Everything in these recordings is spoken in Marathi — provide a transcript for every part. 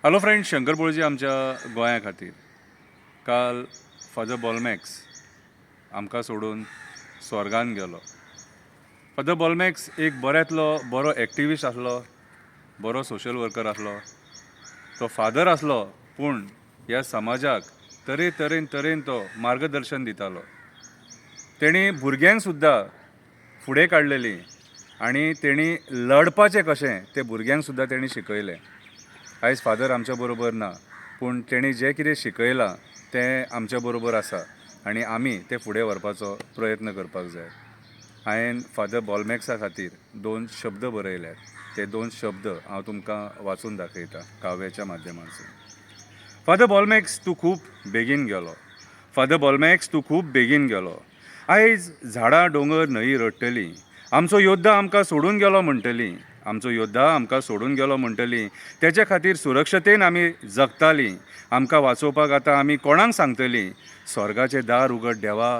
हॅलो फ्रेंड, शंकर बोळजी आमच्या गोंया खातीर काल फादर बॉलमॅक्स आमकां सोडून स्वर्गान गेलो. फादर बॉलमॅक्स एक बरो एक्टिविस्ट आसलो, बरो सोशल वर्कर आसलो. तो फादर आसलो, पूण ह्या समाजाक तरेन तो मार्गदर्शन दितालो. तेणी भुरग्यांक सुद्दां फुडें काडलेलीं आनी तेणी लडपाचें कशें तें भुरग्यांक सुद्दां तेणी शिकयलें. आयज फादर आमच्या बरोबर ना, पूण तेणी जें कितें शिकयलां तें आमच्या बरोबर आसा आनी आमी तें फुडें व्हरपाचो प्रयत्न करपाक जाय. हांवें फादर बॉलमॅक्सा खातीर 2 शब्द बरयल्यात. ते 2 शब्द हांव तुमकां वाचून दाखयतां काव्याच्या माध्यमांतसून. फादर बॉलमॅक्स, तूं खूब बेगीन गेलो. फादर बॉलमॅक्स, तूं खूब बेगीन गेलो. आयज झाडां दोंगर न्हंय रडटलीं. आमचो योद्धा आमकां सोडून गेलो म्हणटलीं. आमचो योद्धा आमकां सोडून गेलो म्हणटलीं. तेच्या खातीर सुरक्षतेन आमी जगतालीं. आमकां वाचोवपाक आतां आमी कोणाक सांगतलीं? स्वर्गाचें दार उगड देवा,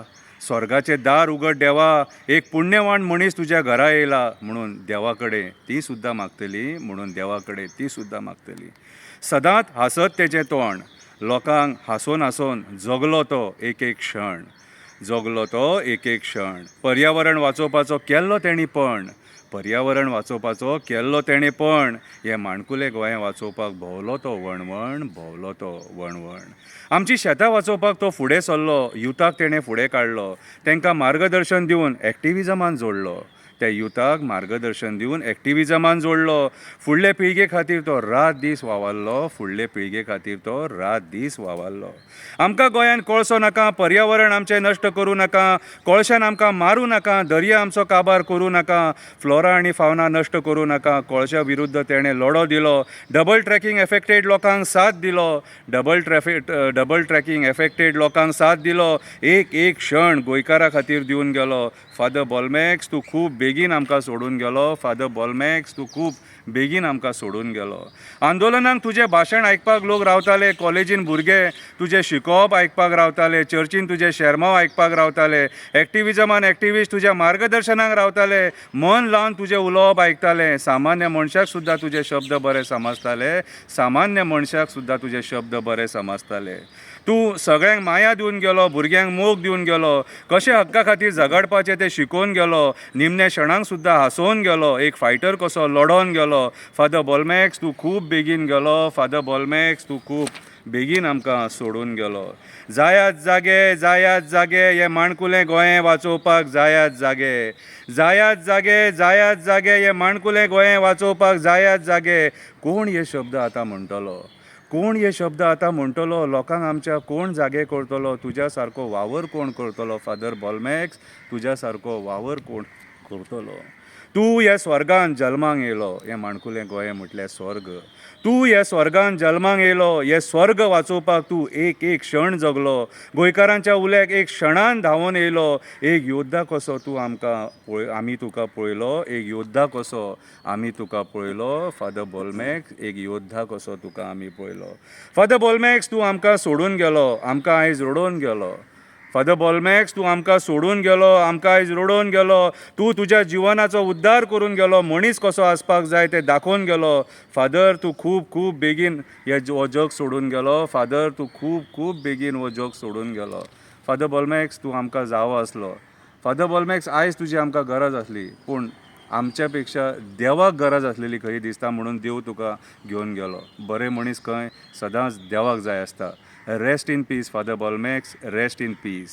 स्वर्गाचें दार उगड देवा, एक पुण्यवान मनीस तुज्या घरा येयला म्हणून देवा कडेन ती सुद्दां मागतली, म्हणून देवा कडेन ती सुद्दां मागतली. सदांच हांसत तेजें तोंड, लोकांक हांसोवन जगलो तो एक क्षण. जगलो तो एक क्षण. पर्यावरण वाचोवपाचो केल्लो तेणी पण. पर्यावरण वाचोवपाचो केल्लो तेणे पण. हे माणकुलें गोंय वाचोवपाक भोंवलो तो वणवण, भोंवलो तो वणवण. आमची शेतां वाचोवपाक तो फुडें सरलो. युथाक तेणें फुडें काडलो. तांकां मार्गदर्शन दिवन एक्टिविजमान जोडलो. त्या युथाक मार्गदर्शन दिवन एक्टिविजमान जोडलो. फुडले पिळगे खातीर तो रात दीस वावरलो. फुडले पिळगे खातीर तो रात दीस वावरलो. आमकां गोंयान कोळसो नाका, पर्यावरण आमचें नश्ट करूं नाका, कोळशान आमकां मारूं नाका, दर्या आमचो काबार करूं नाका, फ्लोरा आनी फावना नश्ट करूं नाका. कोळशा विरुद्ध तेणें लढो दिलो. डबल ट्रॅकिंग एफेक्टेड लोकांक साथ दिलो. डबल ट्रॅकिंग एफेक्टेड लोकांक साथ दिलो. एक क्षण गोंयकारा खातीर दिवन गेलो. फादर बॉलमॅक्स, तूं खूब बेगीन आमकां सोडून गेलो. फादर बॉलमॅक्स, तूं खूब बेगीन आमकां सोडून गेलो. आंदोलनाक तुजें भाशण आयकपाक लोक रावताले. कॉलेजीन भुरगे तुजें शिकोवप आयकपाक रावताले. चर्चीन तुजें शेरमाव आयकपाक रावताले. एक्टिविजमान एक्टिविस्ट तुज्या मार्गदर्शनाक रावताले. मन लावन तुजें उलोवप आयकताले. सामान्य मनशाक सुद्दां तुजे शब्द बरे समजताले. सामान्य मनशाक सुद्दां तुजे शब्द बरे समजताले. तूं सगळ्यांक माया दिवन गेलो. भुरग्यांक मोग दिवन गेलो. कशें हक्का खातीर झगडपाचें तें शिकोवन गेलो. निमण्या क्षणांक सुद्दां हांसोवन गेलो. एक फायटर कसो लढोन गेलो. फादर बॉलमॅक्स, तूं खूब बेगीन गेलो. फादर बॉलमॅक्स, तूं खूब बेगीन आमकां सोडून गेलो. जायात जागे हे माणकुलें गोंय वाचोवपाक जायात जागे. जायात जागे हे माणकुलें गोंय वाचोवपाक जायात जागे. कोण हे शब्द आतां म्हणटलो? कोण हे शब्द आतां म्हणटलो? लोकांक आमच्या कोण जागे करतलो? तुज्या सारको वावर कोण करतलो? फादर बॉलमॅक्स, तुज्या सारको वावर कोण करतलो? तूं ह्या स्वर्गान जल्माक येयलो. हें माणकुलें गोंय म्हटल्यार स्वर्ग. तूं ह्या स्वर्गान जल्माक येयलो. हे स्वर्ग वाचोवपाक तूं एक क्षण जगलो. गोंयकारांच्या उल्याक एक क्षणान धांवून येयलो. एक योद्धा कसो तूं आमी तुका पळयलो. एक योद्धा कसो आमी तुका पळयलो. फादर बॉलमॅक्स, एक योद्धा कसो तुका आमी पळयलो. फादर बॉलमॅक्स, तूं आमकां सोडून गेलो. आमकां आयज रडोवन गेलो. फादर बॉलमॅक्स, तूं आमकां सोडून गेलो. आमकां आयज रडोवन गेलो. तूं तुज्या जिवनाचो उद्धार करून गेलो. मनीस कसो आसपाक जाय तें दाखोवन गेलो. फादर, तूं खूब बेगीन हो जग सोडून गेलो. फादर, तूं खूब बेगीन हो जग सोडून गेलो. फादर बॉलमॅक्स, तूं आमकां जावो आसलो. फादर बॉलमॅक्स, आयज तुजी आमकां गरज आसली, पूण आमच्या पेक्षा देवाक गरज आसलेली खंय दिसता, म्हणून देव तुका घेवन गेलो. बरे मनीस खंय सदांच देवाक जाय आसता. Rest in peace father Bolmax, rest in peace.